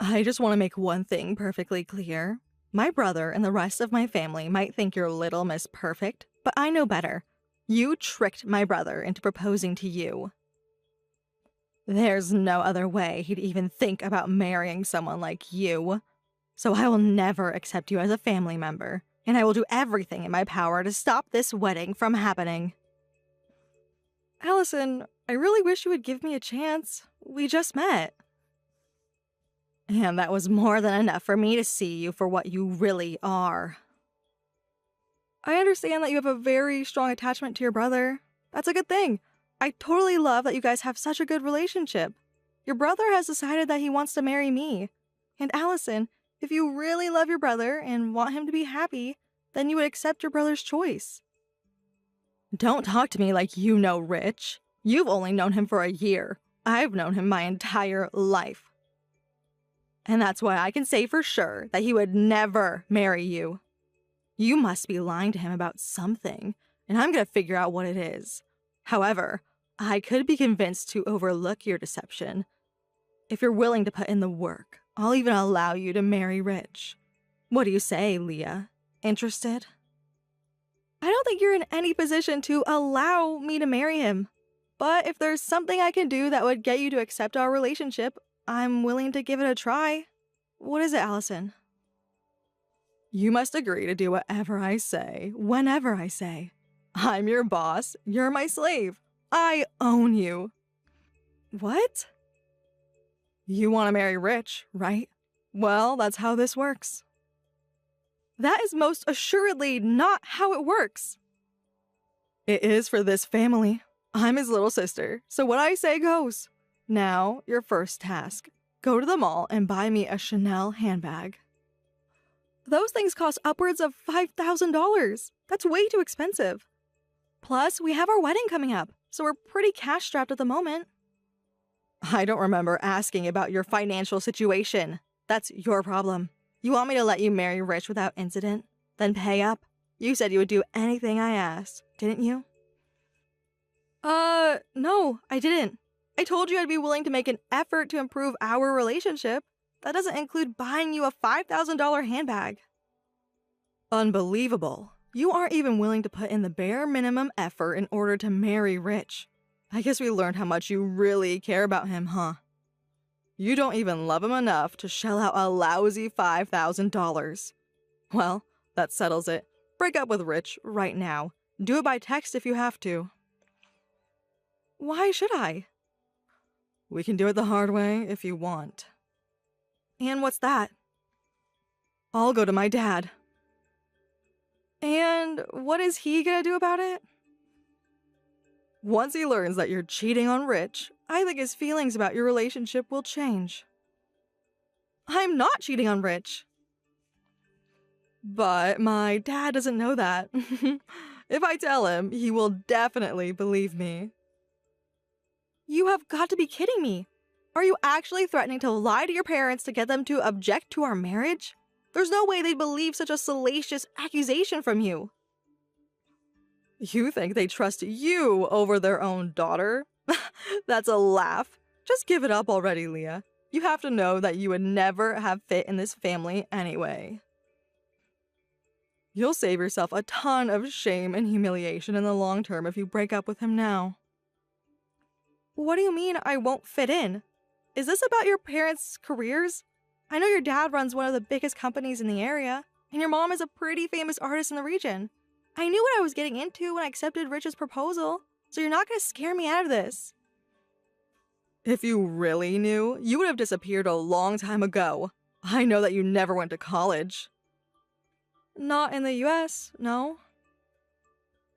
I just want to make one thing perfectly clear. My brother and the rest of my family might think you're Little Miss Perfect, but I know better. You tricked my brother into proposing to you. There's no other way he'd even think about marrying someone like you. So I will never accept you as a family member, and I will do everything in my power to stop this wedding from happening. Allison, I really wish you would give me a chance. We just met. And that was more than enough for me to see you for what you really are. I understand that you have a very strong attachment to your brother. That's a good thing. I totally love that you guys have such a good relationship. Your brother has decided that he wants to marry me. And Allison, if you really love your brother and want him to be happy, then you would accept your brother's choice. Don't talk to me like you know Rich. You've only known him for a year. I've known him my entire life. And that's why I can say for sure that he would never marry you. You must be lying to him about something, and I'm gonna figure out what it is. However, I could be convinced to overlook your deception. If you're willing to put in the work, I'll even allow you to marry Rich. What do you say, Leah? Interested? I don't think you're in any position to allow me to marry him. But if there's something I can do that would get you to accept our relationship, I'm willing to give it a try. What is it, Allison? You must agree to do whatever I say, whenever I say. I'm your boss, you're my slave. I own you. What? You want to marry Rich, right? Well, that's how this works. That is most assuredly not how it works. It is for this family. I'm his little sister, so what I say goes. Now, your first task. Go to the mall and buy me a Chanel handbag. Those things cost upwards of $5,000. That's way too expensive. Plus, we have our wedding coming up, so we're pretty cash-strapped at the moment. I don't remember asking about your financial situation. That's your problem. You want me to let you marry Rich without incident? Then pay up. You said you would do anything I asked, didn't you? No, I didn't. I told you I'd be willing to make an effort to improve our relationship. That doesn't include buying you a $5,000 handbag. Unbelievable. You aren't even willing to put in the bare minimum effort in order to marry Rich. I guess we learned how much you really care about him, huh? You don't even love him enough to shell out a lousy $5,000. Well, that settles it. Break up with Rich right now. Do it by text if you have to. Why should I? We can do it the hard way if you want. And what's that? I'll go to my dad. And what is he gonna do about it? Once he learns that you're cheating on Rich, I think his feelings about your relationship will change. I'm not cheating on Rich. But my dad doesn't know that. If I tell him, he will definitely believe me. You have got to be kidding me. Are you actually threatening to lie to your parents to get them to object to our marriage? There's no way they'd believe such a salacious accusation from you. You think they trust you over their own daughter? That's a laugh. Just give it up already, Leah. You have to know that you would never have fit in this family anyway. You'll save yourself a ton of shame and humiliation in the long term if you break up with him now. What do you mean I won't fit in? Is this about your parents' careers? I know your dad runs one of the biggest companies in the area, and your mom is a pretty famous artist in the region. I knew what I was getting into when I accepted Rich's proposal, so you're not going to scare me out of this. If you really knew, you would have disappeared a long time ago. I know that you never went to college. Not in the US, no.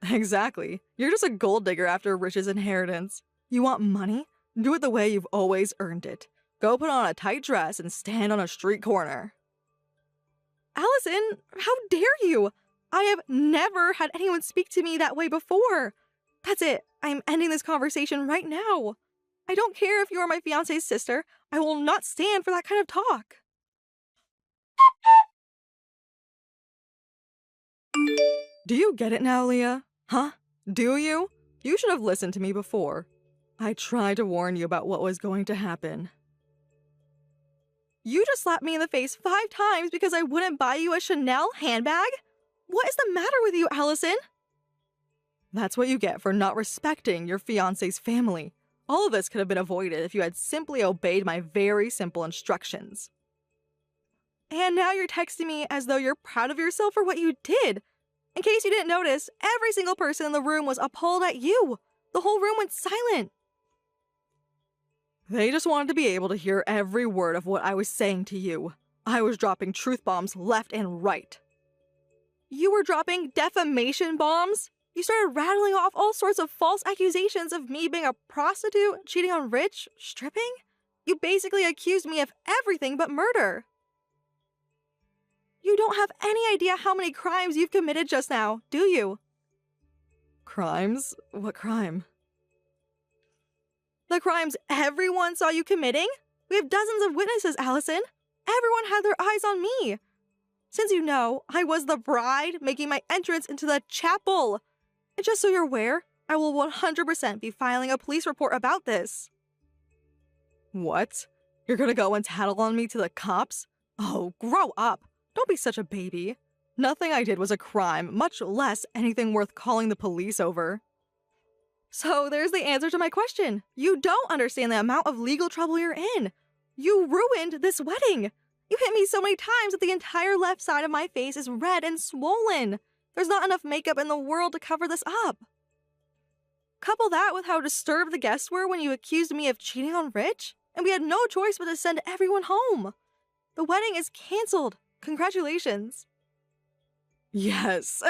Exactly. You're just a gold digger after Rich's inheritance. You want money? Do it the way you've always earned it. Go put on a tight dress and stand on a street corner. Allison, how dare you? I have never had anyone speak to me that way before. That's it. I'm ending this conversation right now. I don't care if you are my fiance's sister. I will not stand for that kind of talk. Do you get it now, Leah? Huh? Do you? You should have listened to me before. I tried to warn you about what was going to happen. You just slapped me in the face 5 times because I wouldn't buy you a Chanel handbag? What is the matter with you, Allison? That's what you get for not respecting your fiancé's family. All of this could have been avoided if you had simply obeyed my very simple instructions. And now you're texting me as though you're proud of yourself for what you did. In case you didn't notice, every single person in the room was appalled at you. The whole room went silent. They just wanted to be able to hear every word of what I was saying to you. I was dropping truth bombs left and right. You were dropping defamation bombs? You started rattling off all sorts of false accusations of me being a prostitute, cheating on Rich, stripping? You basically accused me of everything but murder. You don't have any idea how many crimes you've committed just now, do you? Crimes? What crime? The crimes everyone saw you committing? We have dozens of witnesses, Allison. Everyone had their eyes on me. Since you know, I was the bride making my entrance into the chapel. And just so you're aware, I will 100% be filing a police report about this. What? You're gonna go and tattle on me to the cops? Oh, grow up. Don't be such a baby. Nothing I did was a crime, much less anything worth calling the police over. So there's the answer to my question. You don't understand the amount of legal trouble you're in. You ruined this wedding. You hit me so many times that the entire left side of my face is red and swollen. There's not enough makeup in the world to cover this up. Couple that with how disturbed the guests were when you accused me of cheating on Rich, and we had no choice but to send everyone home. The wedding is canceled. Congratulations. Yes.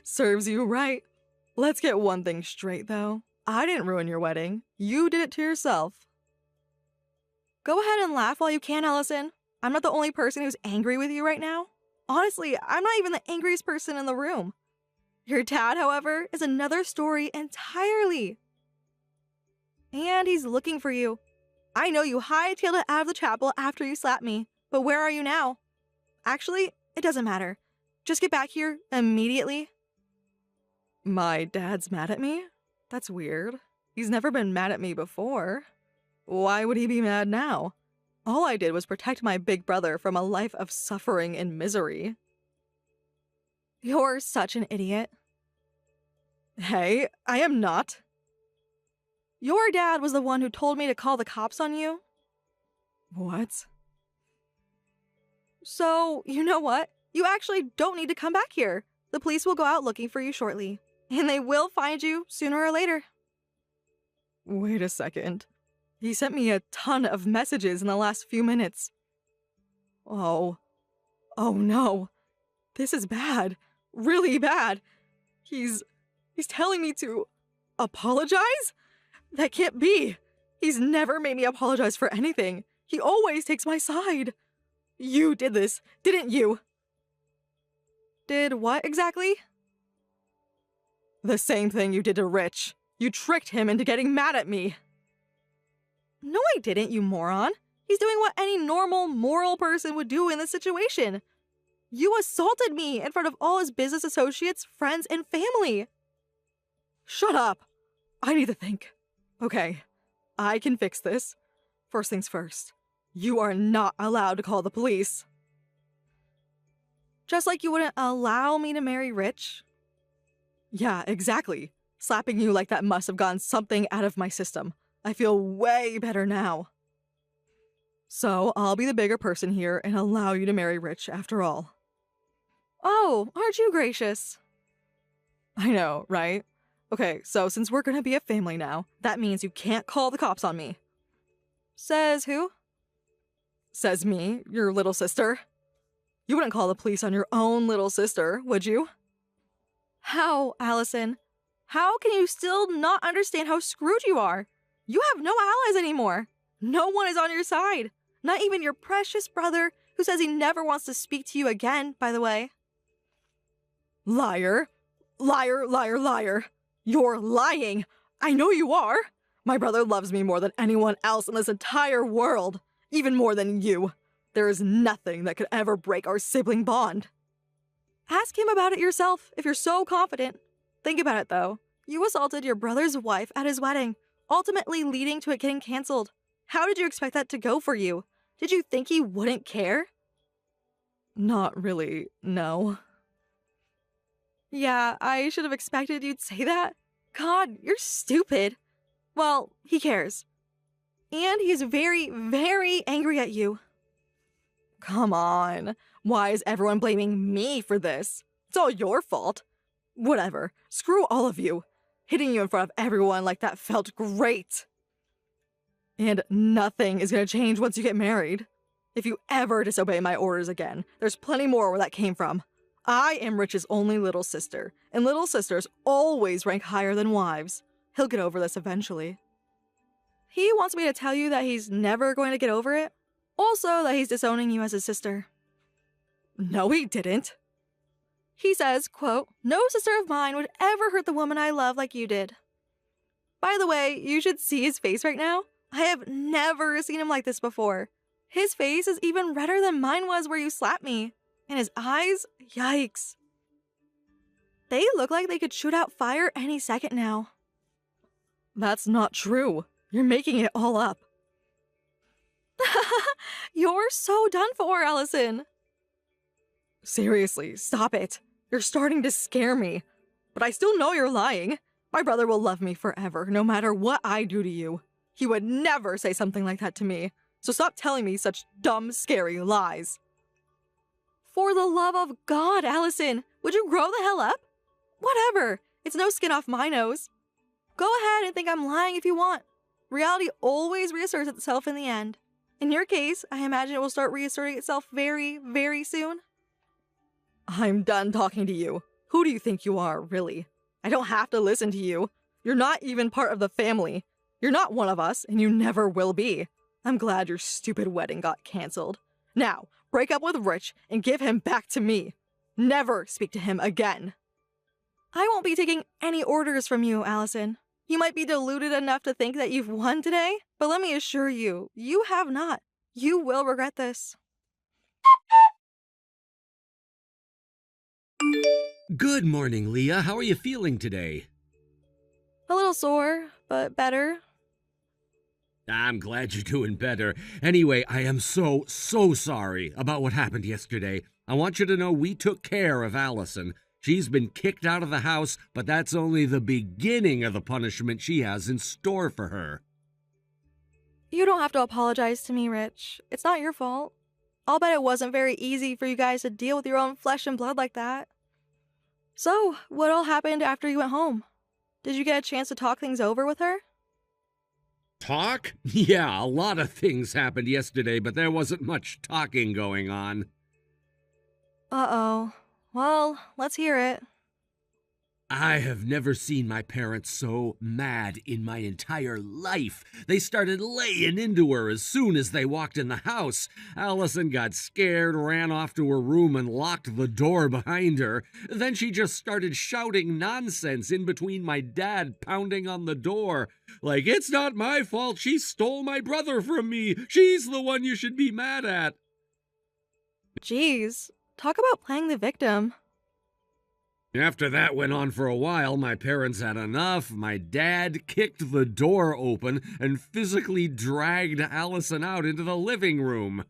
Serves you right. Let's get one thing straight, though. I didn't ruin your wedding. You did it to yourself. Go ahead and laugh while you can, Allison. I'm not the only person who's angry with you right now. Honestly, I'm not even the angriest person in the room. Your dad, however, is another story entirely. And he's looking for you. I know you hightailed it out of the chapel after you slapped me, but where are you now? Actually, it doesn't matter. Just get back here immediately. My dad's mad at me? That's weird. He's never been mad at me before. Why would he be mad now? All I did was protect my big brother from a life of suffering and misery. You're such an idiot. Hey, I am not. Your dad was the one who told me to call the cops on you. What? So, you know what? You actually don't need to come back here. The police will go out looking for you shortly. And they will find you sooner or later. Wait a second. He sent me a ton of messages in the last few minutes. Oh no. This is bad. Really bad. He's telling me to apologize? That can't be. He's never made me apologize for anything. He always takes my side. You did this, didn't you? Did what exactly? The same thing you did to Rich. You tricked him into getting mad at me. No, I didn't, you moron. He's doing what any normal, moral person would do in this situation. You assaulted me in front of all his business associates, friends, and family. Shut up. I need to think. Okay, I can fix this. First things first. You are not allowed to call the police. Just like you wouldn't allow me to marry Rich? Yeah, exactly. Slapping you like that must have gotten something out of my system. I feel way better now. So, I'll be the bigger person here and allow you to marry Rich after all. Oh, aren't you gracious? I know, right? Okay, so since we're gonna be a family now, that means you can't call the cops on me. Says who? Says me, your little sister. You wouldn't call the police on your own little sister, would you? How, Allison? How can you still not understand how screwed you are? You have no allies anymore. No one is on your side. Not even your precious brother, who says he never wants to speak to you again, by the way. Liar. Liar, liar, liar. You're lying. I know you are. My brother loves me more than anyone else in this entire world. Even more than you. There is nothing that could ever break our sibling bond. Ask him about it yourself, if you're so confident. Think about it, though. You assaulted your brother's wife at his wedding, ultimately leading to it getting canceled. How did you expect that to go for you? Did you think he wouldn't care? Not really, no. Yeah, I should have expected you'd say that. God, you're stupid. Well, he cares. And he's very, very angry at you. Come on. Why is everyone blaming me for this? It's all your fault. Whatever. Screw all of you. Hitting you in front of everyone like that felt great. And nothing is going to change once you get married. If you ever disobey my orders again, there's plenty more where that came from. I am Rich's only little sister, and little sisters always rank higher than wives. He'll get over this eventually. He wants me to tell you that he's never going to get over it. Also, that he's disowning you as his sister. No, he didn't. He says, quote, "No sister of mine would ever hurt the woman I love like you did." By the way, you should see his face right now. I have never seen him like this before. His face is even redder than mine was where you slapped me. And his eyes, yikes. They look like they could shoot out fire any second now. That's not true. You're making it all up. You're so done for, Allison. Seriously, stop it. You're starting to scare me. But I still know you're lying. My brother will love me forever, no matter what I do to you. He would never say something like that to me. So stop telling me such dumb, scary lies. For the love of God, Allison, would you grow the hell up? Whatever. It's no skin off my nose. Go ahead and think I'm lying if you want. Reality always reasserts itself in the end. In your case, I imagine it will start reasserting itself very, very soon. I'm done talking to you. Who do you think you are, really? I don't have to listen to you. You're not even part of the family. You're not one of us, and you never will be. I'm glad your stupid wedding got canceled. Now, break up with Rich and give him back to me. Never speak to him again. I won't be taking any orders from you, Allison. You might be deluded enough to think that you've won today, but let me assure you, you have not. You will regret this. Good morning, Leah. How are you feeling today? A little sore, but better. I'm glad you're doing better. Anyway, I am so sorry about what happened yesterday. I want you to know we took care of Allison. She's been kicked out of the house, but that's only the beginning of the punishment she has in store for her. You don't have to apologize to me, Rich. It's not your fault. I'll bet it wasn't very easy for you guys to deal with your own flesh and blood like that. So, what all happened after you went home? Did you get a chance to talk things over with her? Talk? Yeah, a lot of things happened yesterday, but there wasn't much talking going on. Uh-oh. Well, let's hear it. I have never seen my parents so mad in my entire life. They started laying into her as soon as they walked in the house. Allison got scared, ran off to her room, and locked the door behind her. Then she just started shouting nonsense in between my dad pounding on the door. Like, "It's not my fault. She stole my brother from me. She's the one you should be mad at." Jeez, talk about playing the victim. After that went on for a while, my parents had enough. My dad kicked the door open and physically dragged Allison out into the living room.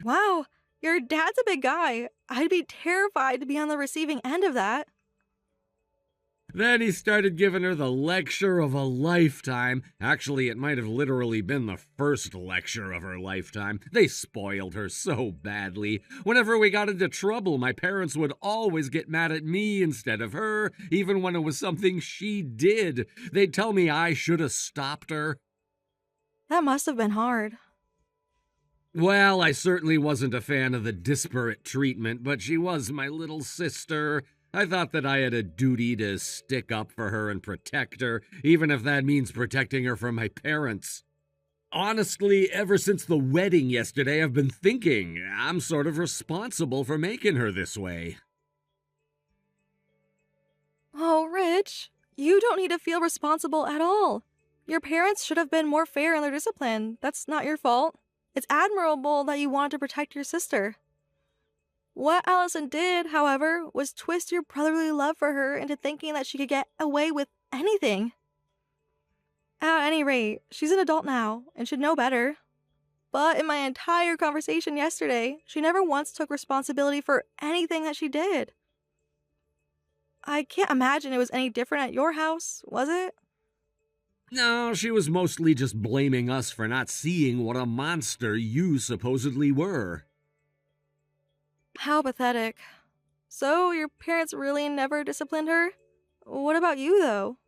Wow, your dad's a big guy. I'd be terrified to be on the receiving end of that. Then he started giving her the lecture of a lifetime. Actually, it might have literally been the first lecture of her lifetime. They spoiled her so badly. Whenever we got into trouble, my parents would always get mad at me instead of her, even when it was something she did. They'd tell me I should have stopped her. That must have been hard. Well, I certainly wasn't a fan of the disparate treatment, but she was my little sister. I thought that I had a duty to stick up for her and protect her, even if that means protecting her from my parents. Honestly, ever since the wedding yesterday, I've been thinking I'm sort of responsible for making her this way. Oh, Rich, you don't need to feel responsible at all. Your parents should have been more fair in their discipline. That's not your fault. It's admirable that you wanted to protect your sister. What Allison did, however, was twist your brotherly love for her into thinking that she could get away with anything. At any rate, she's an adult now and should know better. But in my entire conversation yesterday, she never once took responsibility for anything that she did. I can't imagine it was any different at your house, was it? No, she was mostly just blaming us for not seeing what a monster you supposedly were. How pathetic. So, your parents really never disciplined her? What about you, though?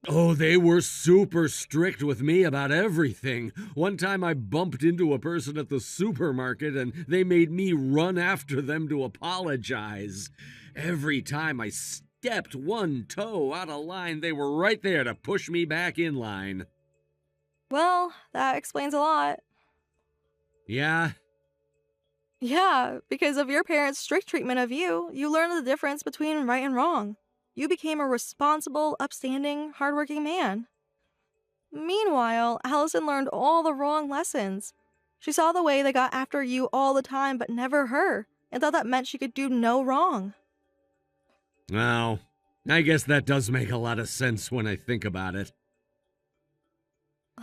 Oh, they were super strict with me about everything. One time I bumped into a person at the supermarket and they made me run after them to apologize. Every time I stepped one toe out of line, they were right there to push me back in line. Well, that explains a lot. Yeah? Yeah, because of your parents' strict treatment of you, you learned the difference between right and wrong. You became a responsible, upstanding, hardworking man. Meanwhile, Allison learned all the wrong lessons. She saw the way they got after you all the time, but never her, and thought that meant she could do no wrong. Well, I guess that does make a lot of sense when I think about it.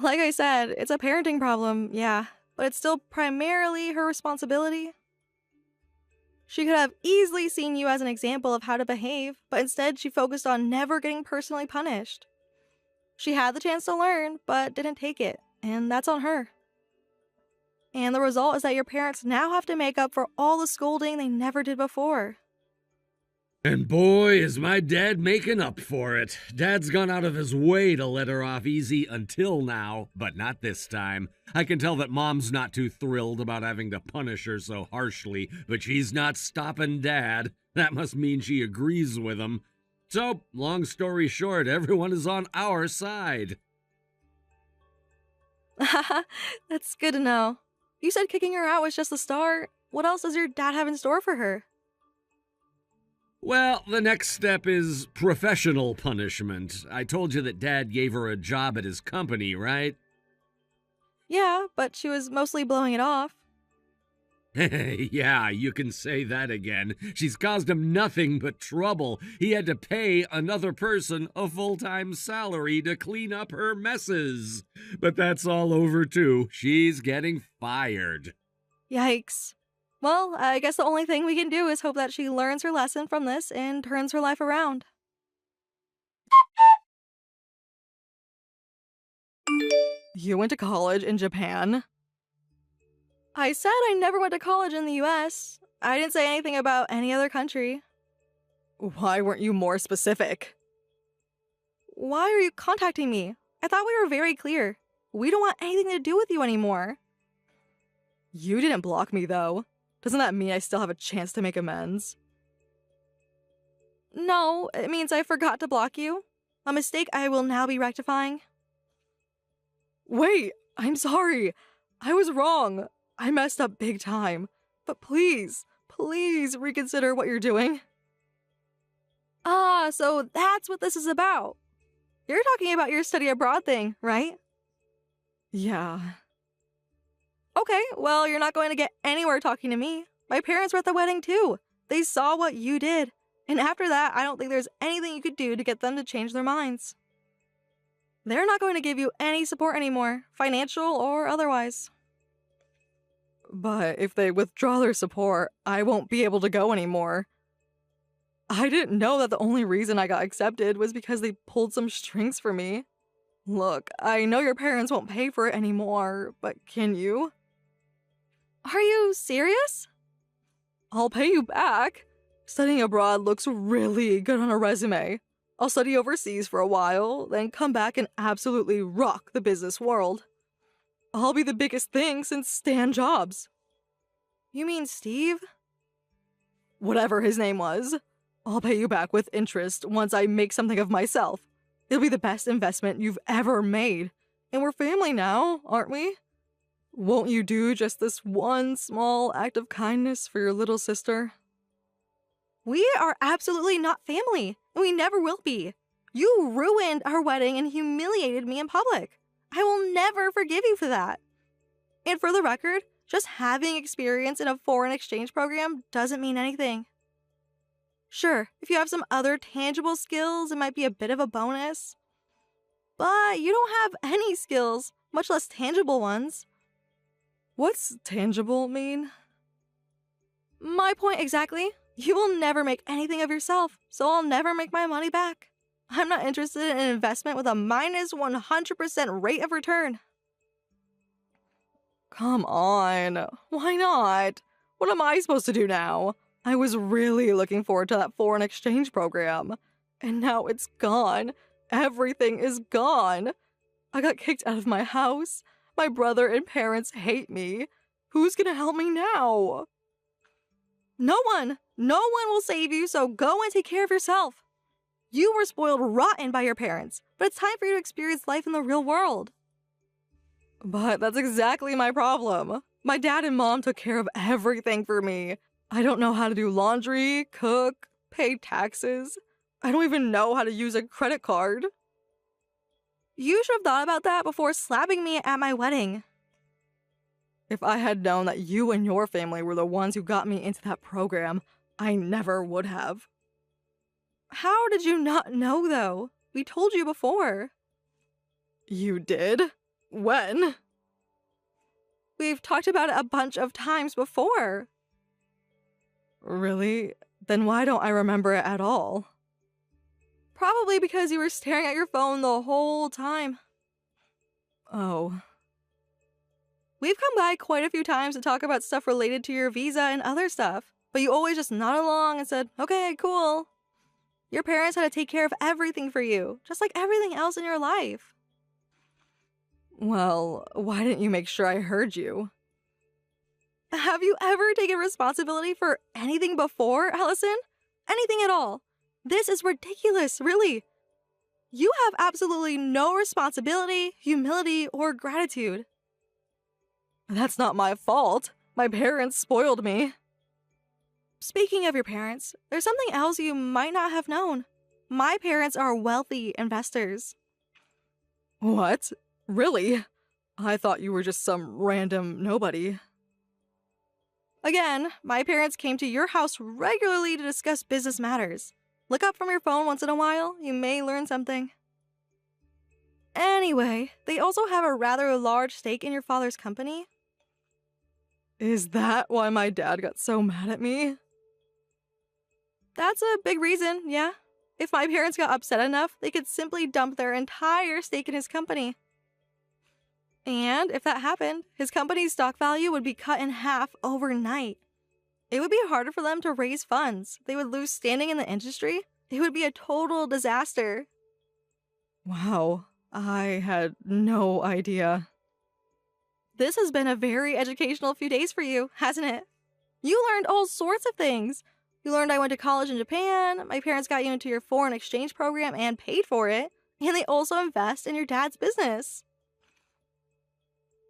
Like I said, it's a parenting problem, yeah, but it's still primarily her responsibility. She could have easily seen you as an example of how to behave, but instead she focused on never getting personally punished. She had the chance to learn, but didn't take it, and that's on her. And the result is that your parents now have to make up for all the scolding they never did before. And boy, is my dad making up for it. Dad's gone out of his way to let her off easy until now, but not this time. I can tell that Mom's not too thrilled about having to punish her so harshly, but she's not stopping Dad. That must mean she agrees with him. So, long story short, everyone is on our side. That's good to know. You said kicking her out was just the start. What else does your dad have in store for her? Well, the next step is professional punishment. I told you that Dad gave her a job at his company, right? Yeah, but she was mostly blowing it off. Yeah, you can say that again. She's caused him nothing but trouble. He had to pay another person a full-time salary to clean up her messes. But that's all over too. She's getting fired. Yikes. Well, I guess the only thing we can do is hope that she learns her lesson from this and turns her life around. You went to college in Japan? I said I never went to college in the US. I didn't say anything about any other country. Why weren't you more specific? Why are you contacting me? I thought we were very clear. We don't want anything to do with you anymore. You didn't block me, though. Doesn't that mean I still have a chance to make amends? No, it means I forgot to block you. A mistake I will now be rectifying. Wait, I'm sorry. I was wrong. I messed up big time. But please, please reconsider what you're doing. Ah, so that's what this is about. You're talking about your study abroad thing, right? Yeah. Okay, well, you're not going to get anywhere talking to me. My parents were at the wedding too. They saw what you did. And after that, I don't think there's anything you could do to get them to change their minds. They're not going to give you any support anymore, financial or otherwise. But if they withdraw their support, I won't be able to go anymore. I didn't know that the only reason I got accepted was because they pulled some strings for me. Look, I know your parents won't pay for it anymore, but can you? Are you serious? I'll pay you back. Studying abroad looks really good on a resume. I'll study overseas for a while, then come back and absolutely rock the business world. I'll be the biggest thing since Stan Jobs. You mean Steve? Whatever his name was. I'll pay you back with interest once I make something of myself. It'll be the best investment you've ever made. And we're family now, aren't we? Won't you do just this one small act of kindness for your little sister? We are absolutely not family, and we never will be. You ruined our wedding and humiliated me in public. I will never forgive you for that. And for the record, just having experience in a foreign exchange program doesn't mean anything. Sure, if you have some other tangible skills, it might be a bit of a bonus. But you don't have any skills, much less tangible ones. What's tangible mean? My point exactly. You will never make anything of yourself, so I'll never make my money back. I'm not interested in an investment with a minus 100% rate of return. Come on. Why not? What am I supposed to do now? I was really looking forward to that foreign exchange program. And now it's gone. Everything is gone. I got kicked out of my house. My brother and parents hate me. Who's gonna help me now? No one! No one will save you, so go and take care of yourself. You were spoiled rotten by your parents, but it's time for you to experience life in the real world. But that's exactly my problem. My dad and mom took care of everything for me. I don't know how to do laundry, cook, pay taxes. I don't even know how to use a credit card. You should have thought about that before slapping me at my wedding. If I had known that you and your family were the ones who got me into that program, I never would have. How did you not know, though? We told you before. You did? When? We've talked about it a bunch of times before. Really? Then why don't I remember it at all? Probably because you were staring at your phone the whole time. Oh. We've come by quite a few times to talk about stuff related to your visa and other stuff, but you always just nodded along and said, okay, cool. Your parents had to take care of everything for you, just like everything else in your life. Well, why didn't you make sure I heard you? Have you ever taken responsibility for anything before, Allison? Anything at all? This is ridiculous, really. You have absolutely no responsibility, humility, or gratitude. That's not my fault. My parents spoiled me. Speaking of your parents, there's something else you might not have known. My parents are wealthy investors. What? Really? I thought you were just some random nobody. Again, my parents came to your house regularly to discuss business matters. Look up from your phone once in a while, you may learn something. Anyway, they also have a rather large stake in your father's company. Is that why my dad got so mad at me? That's a big reason, yeah. If my parents got upset enough, they could simply dump their entire stake in his company. And if that happened, his company's stock value would be cut in half overnight. It would be harder for them to raise funds. They would lose standing in the industry. It would be a total disaster. Wow, I had no idea. This has been a very educational few days for you, hasn't it? You learned all sorts of things. You learned I went to college in Japan, my parents got you into your foreign exchange program and paid for it, and they also invest in your dad's business.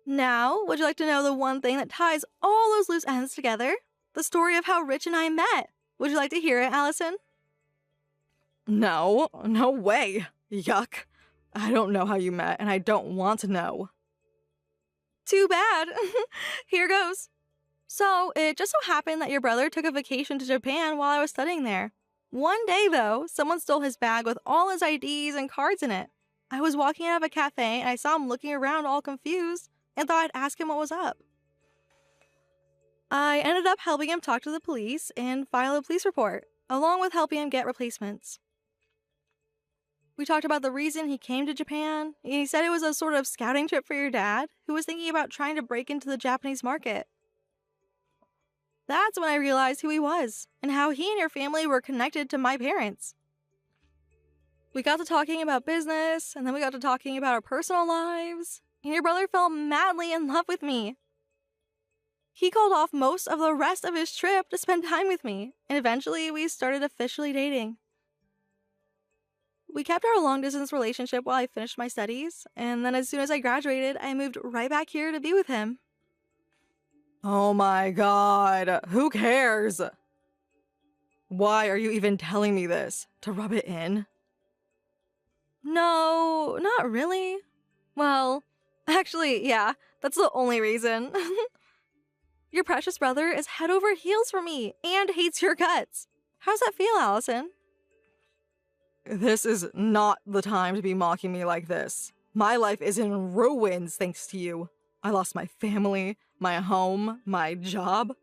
Now, would you like to know the one thing that ties all those loose ends together? The story of how Rich and I met. Would you like to hear it, Allison? No, no way. Yuck. I don't know how you met, and I don't want to know. Too bad. Here goes. So, it just so happened that your brother took a vacation to Japan while I was studying there. One day, though, someone stole his bag with all his IDs and cards in it. I was walking out of a cafe and I saw him looking around all confused and thought I'd ask him what was up. I ended up helping him talk to the police and file a police report, along with helping him get replacements. We talked about the reason he came to Japan, and he said it was a sort of scouting trip for your dad, who was thinking about trying to break into the Japanese market. That's when I realized who he was, and how he and your family were connected to my parents. We got to talking about business, and then we got to talking about our personal lives, and your brother fell madly in love with me. He called off most of the rest of his trip to spend time with me, and eventually we started officially dating. We kept our long-distance relationship while I finished my studies, and then as soon as I graduated, I moved right back here to be with him. Oh my god, who cares? Why are you even telling me this? To rub it in? No, not really. Well, actually, yeah, that's the only reason. Your precious brother is head over heels for me and hates your guts. How's that feel, Allison? This is not the time to be mocking me like this. My life is in ruins thanks to you. I lost my family, my home, my job.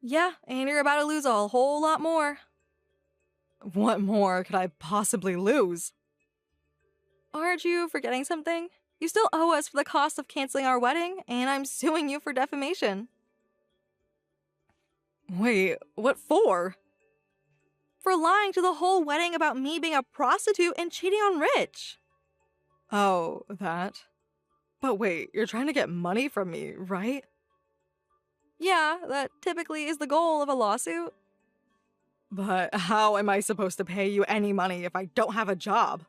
Yeah, and you're about to lose a whole lot more. What more could I possibly lose? Aren't you forgetting something? You still owe us for the cost of canceling our wedding, and I'm suing you for defamation. Wait, what for? For lying to the whole wedding about me being a prostitute and cheating on Rich. Oh, that? But wait, you're trying to get money from me, right? Yeah, that typically is the goal of a lawsuit. But how am I supposed to pay you any money if I don't have a job?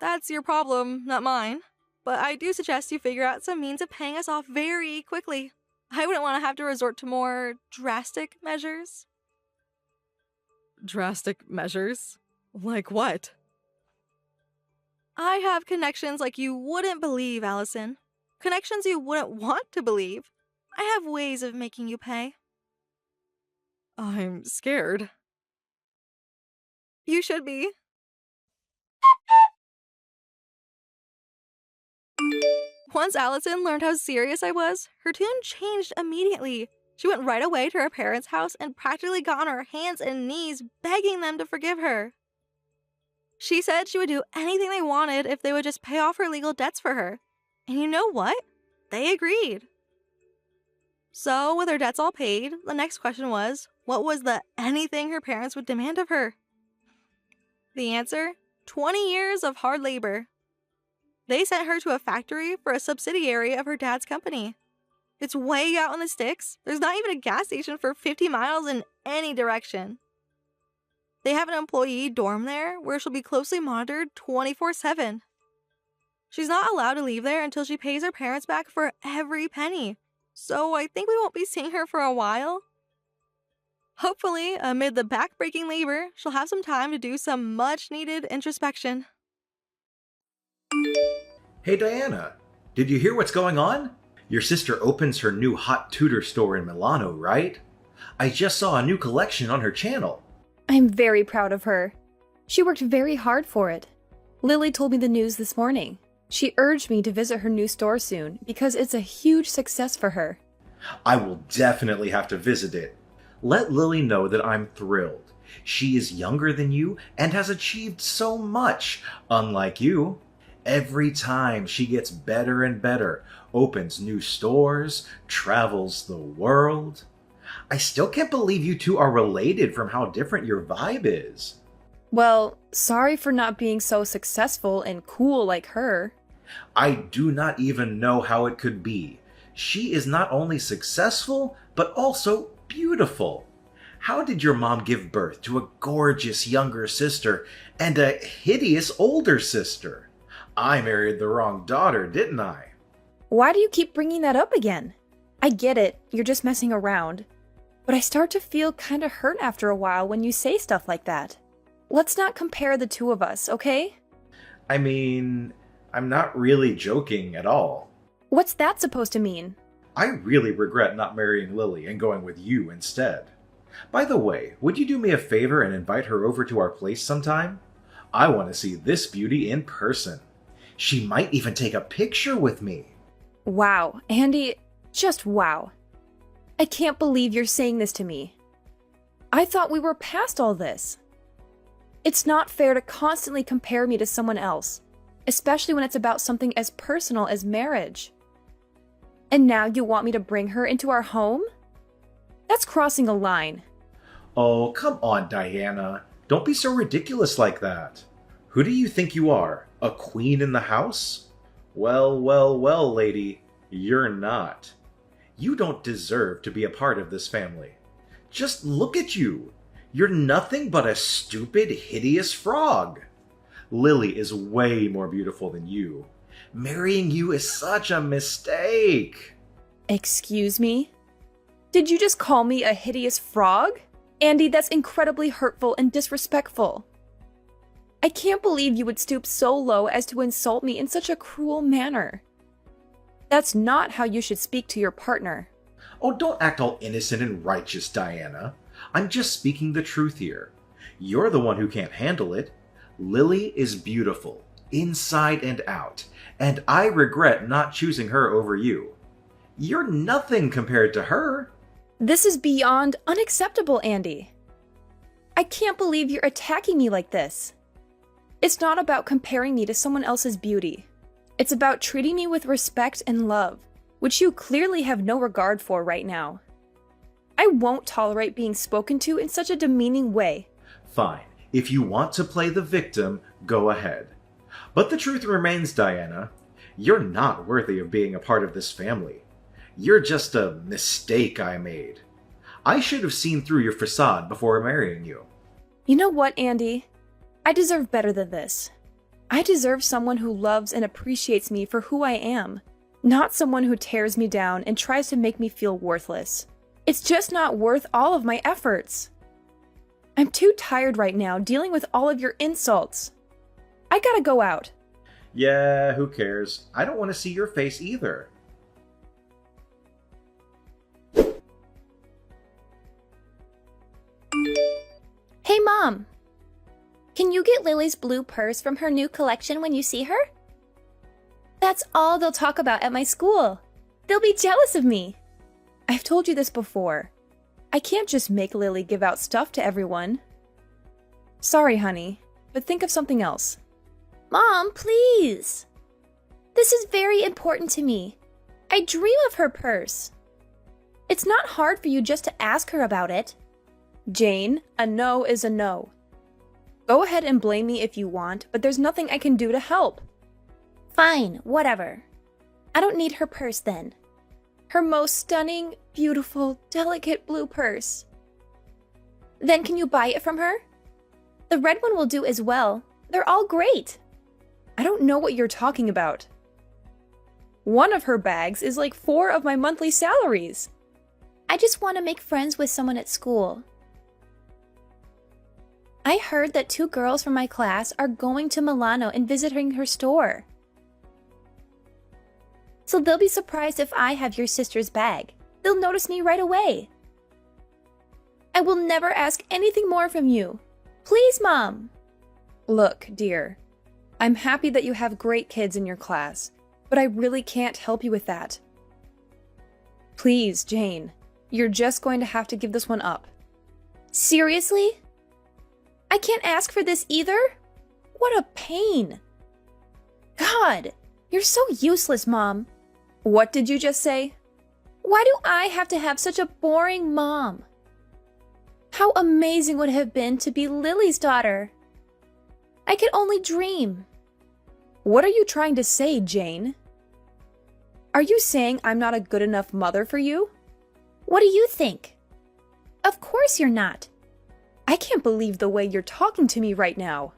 That's your problem, not mine. But I do suggest you figure out some means of paying us off very quickly. I wouldn't want to have to resort to more drastic measures. Drastic measures? Like what? I have connections like you wouldn't believe, Allison. Connections you wouldn't want to believe. I have ways of making you pay. I'm scared. You should be. Once Allison learned how serious I was, her tune changed immediately. She went right away to her parents' house and practically got on her hands and knees begging them to forgive her. She said she would do anything they wanted if they would just pay off her legal debts for her. And you know what? They agreed. So, with her debts all paid, the next question was, what was the anything her parents would demand of her? The answer? 20 years of hard labor. They sent her to a factory for a subsidiary of her dad's company. It's way out in the sticks. There's not even a gas station for 50 miles in any direction. They have an employee dorm there where she'll be closely monitored 24/7. She's not allowed to leave there until she pays her parents back for every penny. So I think we won't be seeing her for a while. Hopefully, amid the back-breaking labor, she'll have some time to do some much-needed introspection. Hey Diana, did you hear what's going on? Your sister opens her new hot tutor store in Milano, right? I just saw a new collection on her channel. I'm very proud of her. She worked very hard for it. Lily told me the news this morning. She urged me to visit her new store soon because it's a huge success for her. I will definitely have to visit it. Let Lily know that I'm thrilled. She is younger than you and has achieved so much, unlike you. Every time she gets better and better, opens new stores, travels the world. I still can't believe you two are related from how different your vibe is. Well, sorry for not being so successful and cool like her. I do not even know how it could be. She is not only successful, but also beautiful. How did your mom give birth to a gorgeous younger sister and a hideous older sister? I married the wrong daughter, didn't I? Why do you keep bringing that up again? I get it, you're just messing around. But I start to feel kinda hurt after a while when you say stuff like that. Let's not compare the two of us, okay? I mean, I'm not really joking at all. What's that supposed to mean? I really regret not marrying Lily and going with you instead. By the way, would you do me a favor and invite her over to our place sometime? I want to see this beauty in person. She might even take a picture with me. Wow, Andy, just wow. I can't believe you're saying this to me. I thought we were past all this. It's not fair to constantly compare me to someone else, especially when it's about something as personal as marriage. And now you want me to bring her into our home? That's crossing a line. Oh, come on, Diana. Don't be so ridiculous like that. Who do you think you are? A queen in the house? Well, well, well, lady, you're not. You don't deserve to be a part of this family. Just look at you. You're nothing but a stupid, hideous frog. Lily is way more beautiful than you. Marrying you is such a mistake. Excuse me? Did you just call me a hideous frog? Andy, that's incredibly hurtful and disrespectful. I can't believe you would stoop so low as to insult me in such a cruel manner. That's not how you should speak to your partner. Oh, don't act all innocent and righteous, Diana. I'm just speaking the truth here. You're the one who can't handle it. Lily is beautiful, inside and out, And I regret not choosing her over you. You're nothing compared to her. This is beyond unacceptable, Andy. I can't believe you're attacking me like this. It's not about comparing me to someone else's beauty. It's about treating me with respect and love, which you clearly have no regard for right now. I won't tolerate being spoken to in such a demeaning way. Fine. If you want to play the victim, go ahead. But the truth remains, Diana, you're not worthy of being a part of this family. You're just a mistake I made. I should have seen through your facade before marrying you. You know what, Andy? I deserve better than this. I deserve someone who loves and appreciates me for who I am, not someone who tears me down and tries to make me feel worthless. It's just not worth all of my efforts. I'm too tired right now dealing with all of your insults. I gotta go out. Yeah, who cares? I don't want to see your face either. Hey, Mom! Can you get Lily's blue purse from her new collection when you see her? That's all they'll talk about at my school. They'll be jealous of me. I've told you this before. I can't just make Lily give out stuff to everyone. Sorry, honey, but think of something else. Mom, please! This is very important to me. I dream of her purse. It's not hard for you just to ask her about it. Jane, a no is a no. Go ahead and blame me if you want, but there's nothing I can do to help. Fine, whatever. I don't need her purse then. Her most stunning, beautiful, delicate blue purse. Then can you buy it from her? The red one will do as well. They're all great. I don't know what you're talking about. One of her bags is like 4 of my monthly salaries. I just want to make friends with someone at school. I heard that 2 girls from my class are going to Milano and visiting her store. So they'll be surprised if I have your sister's bag. They'll notice me right away. I will never ask anything more from you. Please, Mom. Look, dear, I'm happy that you have great kids in your class, but I really can't help you with that. Please, Jane, you're just going to have to give this one up. Seriously? I can't ask for this either? What a pain. God, you're so useless, Mom. What did you just say? Why do I have to have such a boring mom? How amazing would it have been to be Lily's daughter? I could only dream. What are you trying to say, Jane? Are you saying I'm not a good enough mother for you? What do you think? Of course you're not. I can't believe the way you're talking to me right now.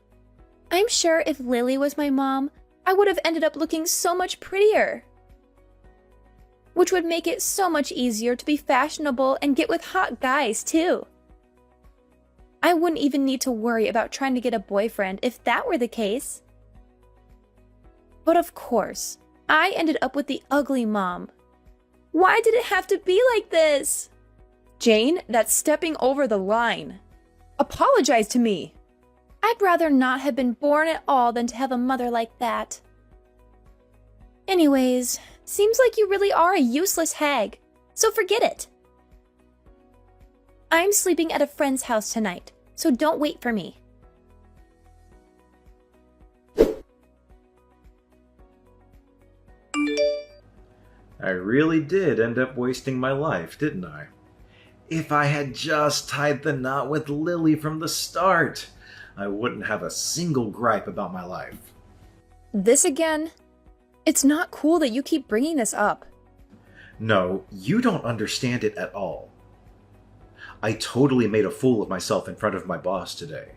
I'm sure if Lily was my mom, I would have ended up looking so much prettier. Which would make it so much easier to be fashionable and get with hot guys, too. I wouldn't even need to worry about trying to get a boyfriend if that were the case. But of course, I ended up with the ugly mom. Why did it have to be like this? Jane, that's stepping over the line. Apologize to me. I'd rather not have been born at all than to have a mother like that. Anyways, seems like you really are a useless hag, so forget it. I'm sleeping at a friend's house tonight, so don't wait for me. I really did end up wasting my life, didn't I? If I had just tied the knot with Lily from the start, I wouldn't have a single gripe about my life. This again? It's not cool that you keep bringing this up. No, you don't understand it at all. I totally made a fool of myself in front of my boss today.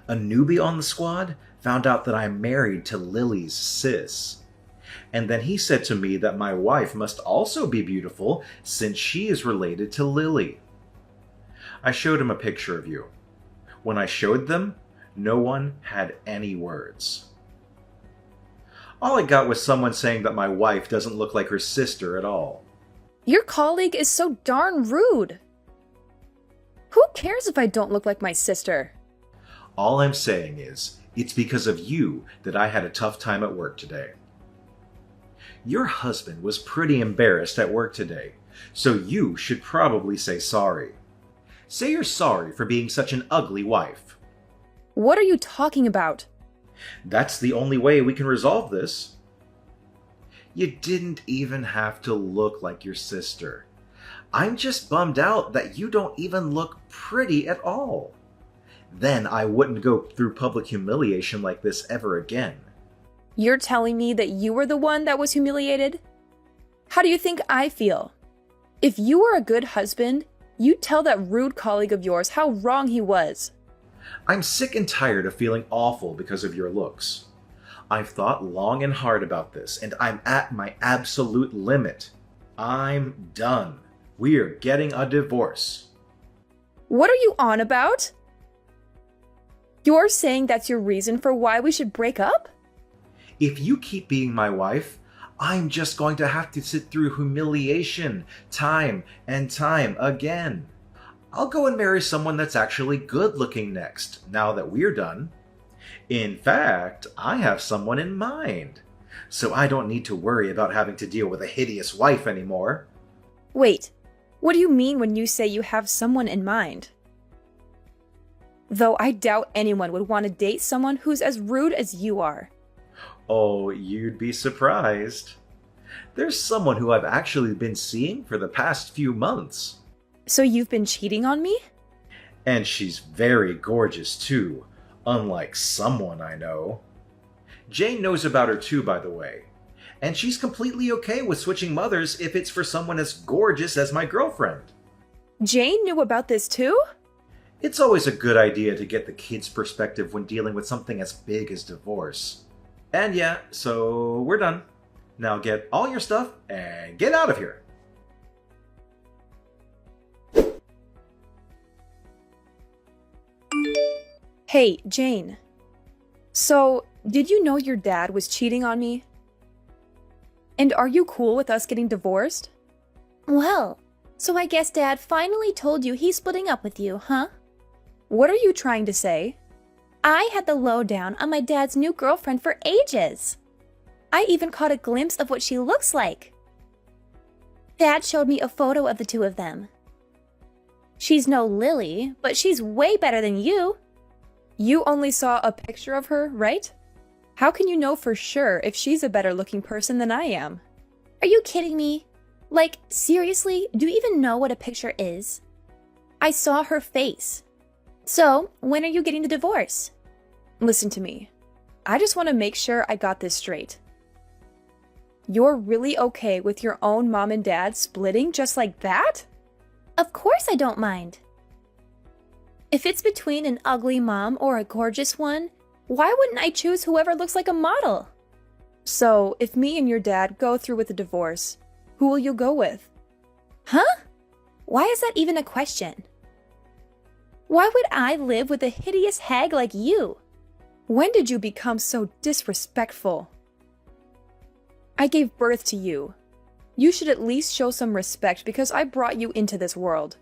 A newbie on the squad found out that I'm married to Lily's sis. And then he said to me that my wife must also be beautiful since she is related to Lily. I showed him a picture of you. When I showed them, no one had any words. All I got was someone saying that my wife doesn't look like her sister at all. Your colleague is so darn rude. Who cares if I don't look like my sister? All I'm saying is, It's because of you that I had a tough time at work today. Your husband was pretty embarrassed at work today, so you should probably say sorry. Say you're sorry for being such an ugly wife. What are you talking about? That's the only way we can resolve this. You didn't even have to look like your sister. I'm just bummed out that you don't even look pretty at all. Then I wouldn't go through public humiliation like this ever again. You're telling me that you were the one that was humiliated? How do you think I feel? If you were a good husband, you'd tell that rude colleague of yours how wrong he was. I'm sick and tired of feeling awful because of your looks. I've thought long and hard about this, and I'm at my absolute limit. I'm done. We're getting a divorce. What are you on about? You're saying that's your reason for why we should break up? If you keep being my wife, I'm just going to have to sit through humiliation time and time again. I'll go and marry someone that's actually good looking next, now that we're done. In fact, I have someone in mind, so I don't need to worry about having to deal with a hideous wife anymore. Wait, what do you mean when you say you have someone in mind? Though I doubt anyone would want to date someone who's as rude as you are. Oh, you'd be surprised. There's someone who I've actually been seeing for the past few months. So you've been cheating on me? And she's very gorgeous too, unlike someone I know. Jane knows about her too, by the way. And she's completely okay with switching mothers if it's for someone as gorgeous as my girlfriend. Jane knew about this too? It's always a good idea to get the kid's perspective when dealing with something as big as divorce. And yeah, so we're done. Now get all your stuff and get out of here. Hey, Jane. So, did you know your dad was cheating on me? And are you cool with us getting divorced? Well, so I guess Dad finally told you he's splitting up with you, huh? What are you trying to say? I had the lowdown on my dad's new girlfriend for ages. I even caught a glimpse of what she looks like. Dad showed me a photo of the two of them. She's no Lily, but she's way better than you. You only saw a picture of her, right? How can you know for sure if she's a better looking person than I am? Are you kidding me? Like, seriously, do you even know what a picture is? I saw her face. So, when are you getting the divorce? Listen to me. I just want to make sure I got this straight. You're really okay with your own mom and dad splitting just like that? Of course I don't mind. If it's between an ugly mom or a gorgeous one, why wouldn't I choose whoever looks like a model? So, if me and your dad go through with the divorce, who will you go with? Huh? Why is that even a question? Why would I live with a hideous hag like you? When did you become so disrespectful? I gave birth to you. You should at least show some respect because I brought you into this world.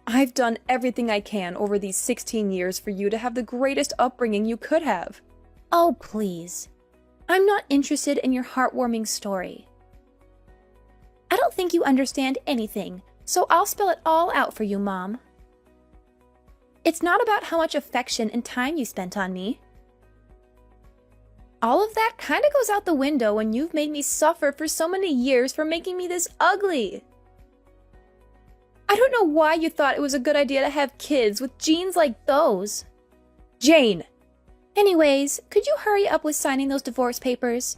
I've done everything I can over these 16 years for you to have the greatest upbringing you could have. Oh, please. I'm not interested in your heartwarming story. I don't think you understand anything, so I'll spell it all out for you, Mom. It's not about how much affection and time you spent on me. All of that kind of goes out the window when you've made me suffer for so many years for making me this ugly. I don't know why you thought it was a good idea to have kids with genes like those. Jane! Anyways, could you hurry up with signing those divorce papers?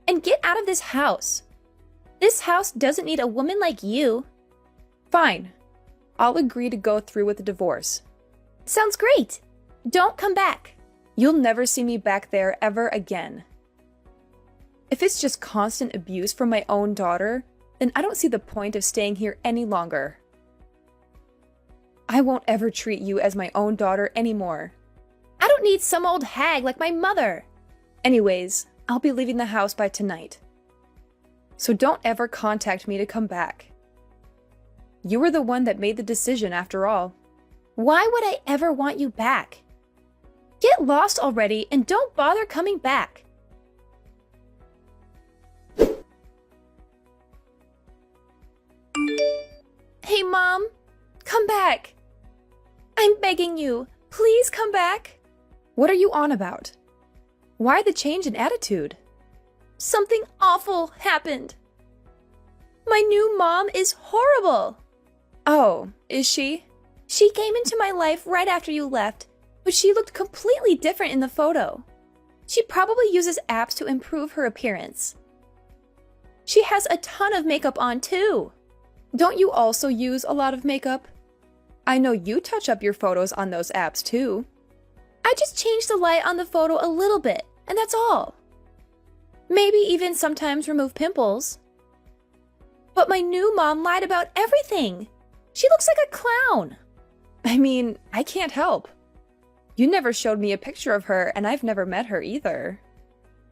And get out of this house. This house doesn't need a woman like you. Fine. I'll agree to go through with the divorce. Sounds great. Don't come back. You'll never see me back there ever again. If it's just constant abuse from my own daughter, then I don't see the point of staying here any longer. I won't ever treat you as my own daughter anymore. I don't need some old hag like my mother. Anyways, I'll be leaving the house by tonight. So don't ever contact me to come back. You were the one that made the decision after all. Why would I ever want you back? Get lost already and don't bother coming back. Hey, Mom, come back. I'm begging you, please come back. What are you on about? Why the change in attitude? Something awful happened. My new mom is horrible. Oh, is she? She came into my life right after you left, but she looked completely different in the photo. She probably uses apps to improve her appearance. She has a ton of makeup on too. Don't you also use a lot of makeup? I know you touch up your photos on those apps too. I just changed the light on the photo a little bit, and that's all. Maybe even sometimes remove pimples. But my new mom lied about everything. She looks like a clown. I mean, I can't help. You never showed me a picture of her, and I've never met her either.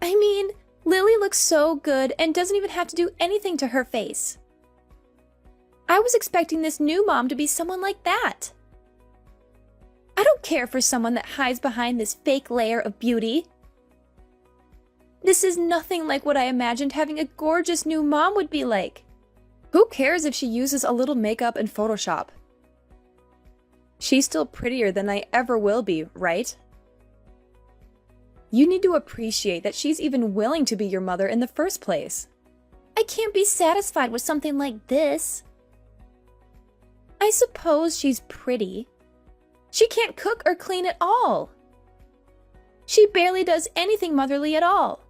I mean, Lily looks so good and doesn't even have to do anything to her face. I was expecting this new mom to be someone like that. I don't care for someone that hides behind this fake layer of beauty. This is nothing like what I imagined having a gorgeous new mom would be like. Who cares if she uses a little makeup and Photoshop? She's still prettier than I ever will be, right? You need to appreciate that she's even willing to be your mother in the first place. I can't be satisfied with something like this. I suppose she's pretty. She can't cook or clean at all. She barely does anything motherly at all.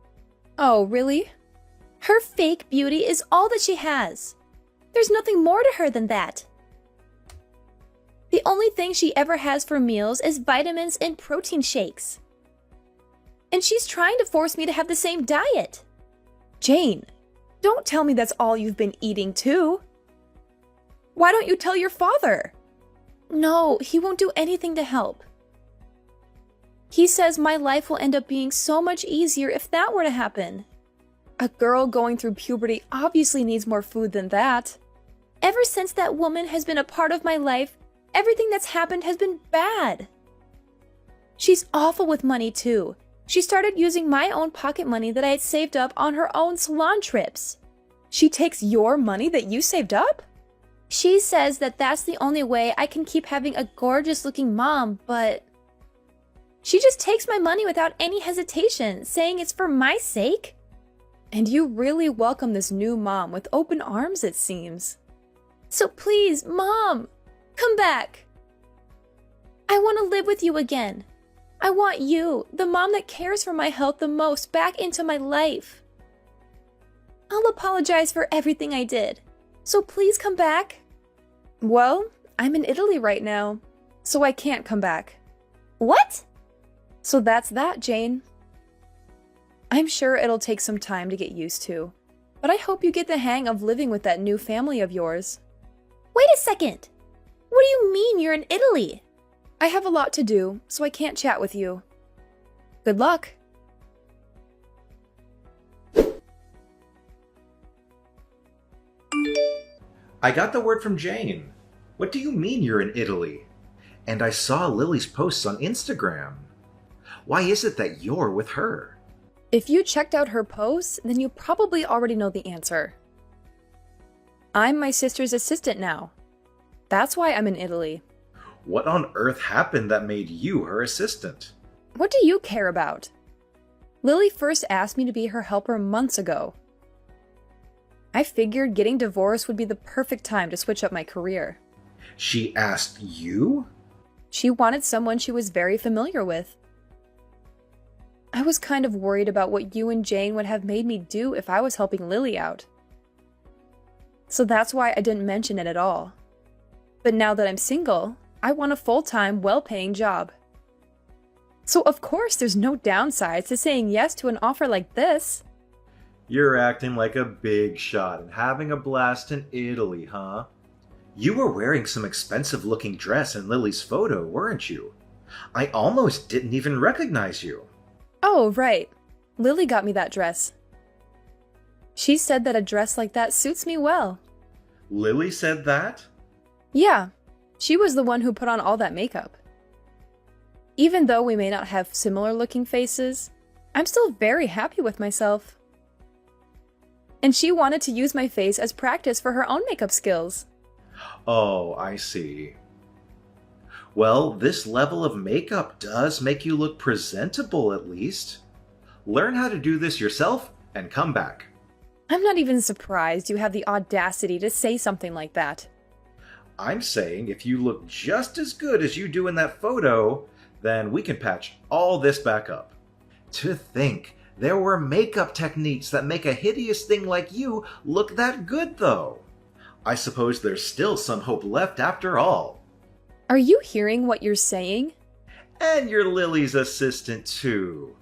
Oh, really? Her fake beauty is all that she has. There's nothing more to her than that. The only thing she ever has for meals is vitamins and protein shakes. And she's trying to force me to have the same diet. Jane, don't tell me that's all you've been eating too. Why don't you tell your father? No, he won't do anything to help. He says my life will end up being so much easier if that were to happen. A girl going through puberty obviously needs more food than that. Ever since that woman has been a part of my life, everything that's happened has been bad. She's awful with money too. She started using my own pocket money that I had saved up on her own salon trips. She takes your money that you saved up? She says that that's the only way I can keep having a gorgeous looking mom, but she just takes my money without any hesitation, saying it's for my sake. And you really welcome this new mom with open arms, it seems. So please, Mom, come back. I want to live with you again. I want you, the mom that cares for my health the most, back into my life. I'll apologize for everything I did. So please come back. Well, I'm in Italy right now, so I can't come back. What? So that's that, Jane. I'm sure it'll take some time to get used to, but I hope you get the hang of living with that new family of yours. Wait a second. What do you mean you're in Italy? I have a lot to do, so I can't chat with you. Good luck. I got the word from Jane. What do you mean you're in Italy? And I saw Lily's posts on Instagram. Why is it that you're with her? If you checked out her posts, then you probably already know the answer. I'm my sister's assistant now. That's why I'm in Italy. What on earth happened that made you her assistant? What do you care about? Lily first asked me to be her helper months ago. I figured getting divorced would be the perfect time to switch up my career. She asked you? She wanted someone she was very familiar with. I was kind of worried about what you and Jane would have made me do if I was helping Lily out. So that's why I didn't mention it at all. But now that I'm single, I want a full-time, well-paying job. So of course there's no downsides to saying yes to an offer like this. You're acting like a big shot and having a blast in Italy, huh? You were wearing some expensive-looking dress in Lily's photo, weren't you? I almost didn't even recognize you. Oh, right. Lily got me that dress. She said that a dress like that suits me well. Lily said that? Yeah, she was the one who put on all that makeup. Even though we may not have similar looking faces, I'm still very happy with myself. And she wanted to use my face as practice for her own makeup skills. Oh, I see. Well, this level of makeup does make you look presentable at least. Learn how to do this yourself and come back. I'm not even surprised you have the audacity to say something like that. I'm saying if you look just as good as you do in that photo, then we can patch all this back up. To think, there were makeup techniques that make a hideous thing like you look that good, though. I suppose there's still some hope left after all. Are you hearing what you're saying? And you're Lily's assistant, too.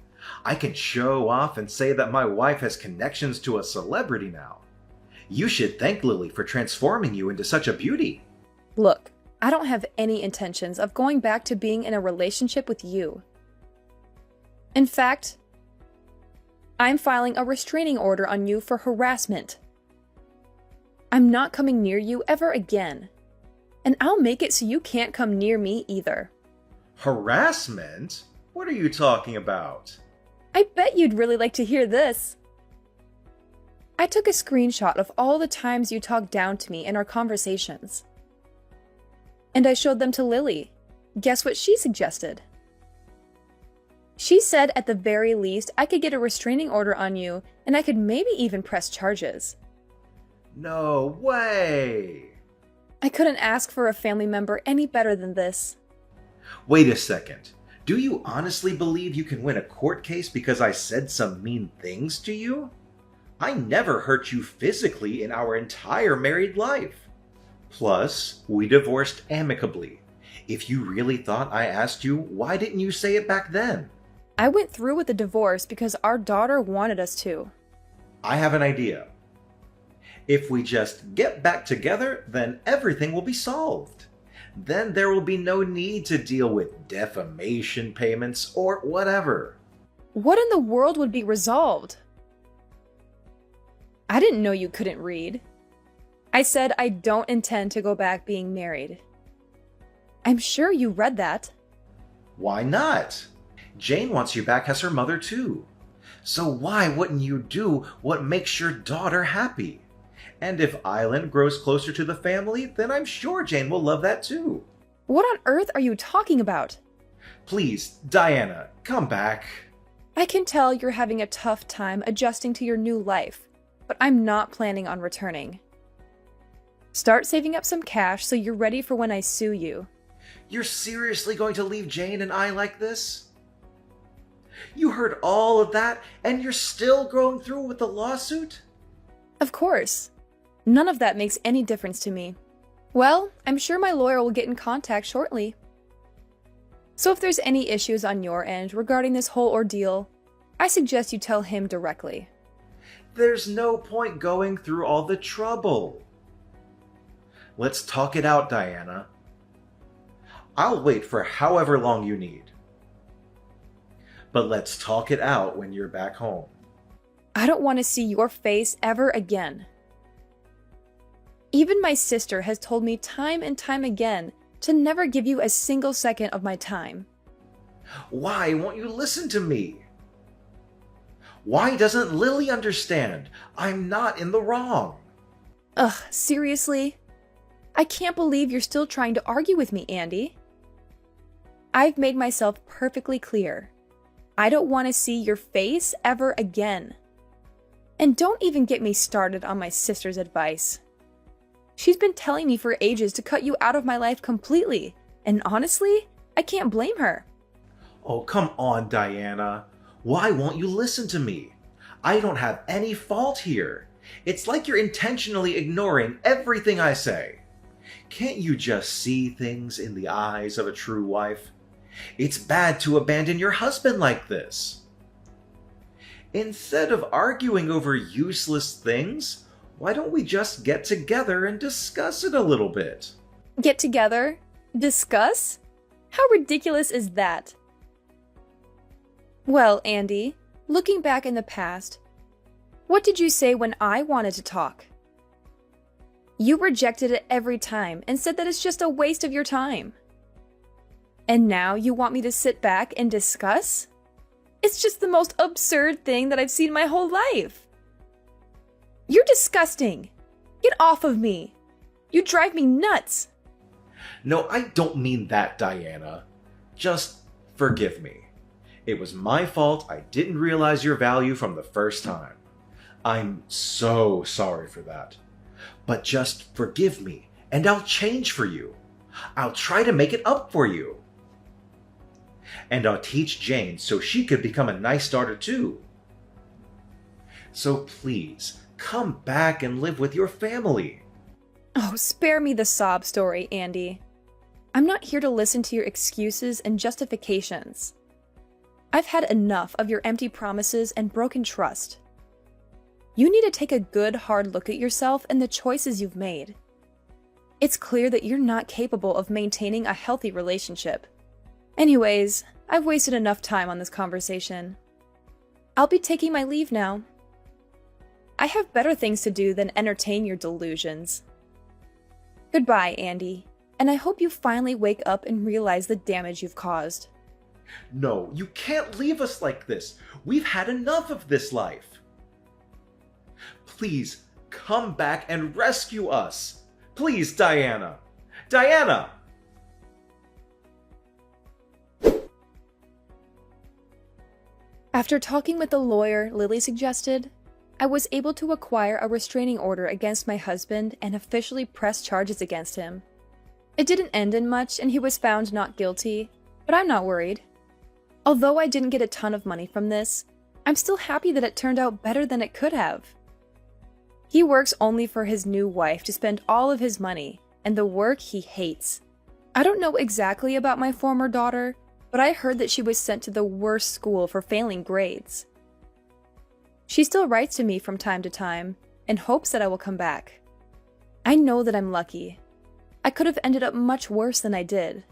I can show off and say that my wife has connections to a celebrity now. You should thank Lily for transforming you into such a beauty. Look, I don't have any intentions of going back to being in a relationship with you. In fact, I'm filing a restraining order on you for harassment. I'm not coming near you ever again. And I'll make it so you can't come near me either. Harassment? What are you talking about? I bet you'd really like to hear this. I took a screenshot of all the times you talked down to me in our conversations. And I showed them to Lily. Guess what she suggested? She said at the very least I could get a restraining order on you and I could maybe even press charges. No way! I couldn't ask for a family member any better than this. Wait a second. Do you honestly believe you can win a court case because I said some mean things to you? I never hurt you physically in our entire married life. Plus, we divorced amicably. If you really thought I asked you, why didn't you say it back then? I went through with the divorce because our daughter wanted us to. I have an idea. If we just get back together, then everything will be solved. Then there will be no need to deal with defamation payments or whatever. What in the world would be resolved? I didn't know you couldn't read. I said I don't intend to go back being married. I'm sure you read that. Why not? Jane wants you back as her mother too. So why wouldn't you do what makes your daughter happy? And if Island grows closer to the family, then I'm sure Jane will love that too. What on earth are you talking about? Please, Diana, come back. I can tell you're having a tough time adjusting to your new life, but I'm not planning on returning. Start saving up some cash so you're ready for when I sue you. You're seriously going to leave Jane and I like this? You heard all of that, and you're still going through with the lawsuit? Of course. None of that makes any difference to me. Well, I'm sure my lawyer will get in contact shortly. So if there's any issues on your end regarding this whole ordeal, I suggest you tell him directly. There's no point going through all the trouble. Let's talk it out, Diana. I'll wait for however long you need. But let's talk it out when you're back home. I don't want to see your face ever again. Even my sister has told me time and time again to never give you a single second of my time. Why won't you listen to me? Why doesn't Lily understand? I'm not in the wrong. Ugh, seriously? I can't believe you're still trying to argue with me, Andy. I've made myself perfectly clear. I don't want to see your face ever again. And don't even get me started on my sister's advice. She's been telling me for ages to cut you out of my life completely, and honestly, I can't blame her. Oh, come on, Diana. Why won't you listen to me? I don't have any fault here. It's like you're intentionally ignoring everything I say. Can't you just see things in the eyes of a true wife? It's bad to abandon your husband like this. Instead of arguing over useless things, why don't we just get together and discuss it a little bit? Get together? Discuss? How ridiculous is that? Well, Andy, looking back in the past, what did you say when I wanted to talk? You rejected it every time and said that it's just a waste of your time. And now you want me to sit back and discuss? It's just the most absurd thing that I've seen my whole life. You're disgusting. Get off of me. You drive me nuts. No, I don't mean that, Diana. Just forgive me. It was my fault. I didn't realize your value from the first time. I'm so sorry for that. But just forgive me, and I'll change for you. I'll try to make it up for you. And I'll teach Jane so she could become a nice daughter too. So please, come back and live with your family. Oh, spare me the sob story, Andy. I'm not here to listen to your excuses and justifications. I've had enough of your empty promises and broken trust. You need to take a good, hard look at yourself and the choices you've made. It's clear that you're not capable of maintaining a healthy relationship. Anyways, I've wasted enough time on this conversation. I'll be taking my leave now. I have better things to do than entertain your delusions. Goodbye, Andy, and I hope you finally wake up and realize the damage you've caused. No, you can't leave us like this. We've had enough of this life. Please, come back and rescue us. Please, Diana. Diana! After talking with the lawyer Lily suggested, I was able to acquire a restraining order against my husband and officially press charges against him. It didn't end in much and he was found not guilty, but I'm not worried. Although I didn't get a ton of money from this, I'm still happy that it turned out better than it could have. He works only for his new wife to spend all of his money, and the work he hates. I don't know exactly about my former daughter, but I heard that she was sent to the worst school for failing grades. She still writes to me from time to time, and hopes that I will come back. I know that I'm lucky. I could have ended up much worse than I did.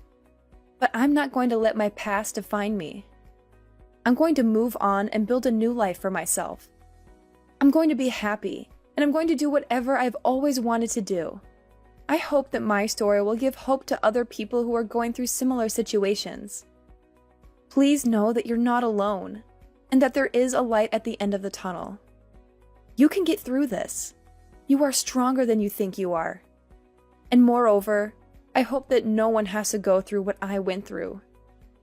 But I'm not going to let my past define me. I'm going to move on and build a new life for myself. I'm going to be happy, and I'm going to do whatever I've always wanted to do. I hope that my story will give hope to other people who are going through similar situations. Please know that you're not alone, and that there is a light at the end of the tunnel. You can get through this. You are stronger than you think you are. And moreover, I hope that no one has to go through what I went through.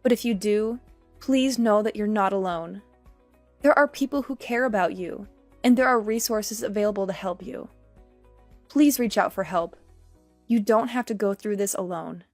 But if you do, please know that you're not alone. There are people who care about you, and there are resources available to help you. Please reach out for help. You don't have to go through this alone.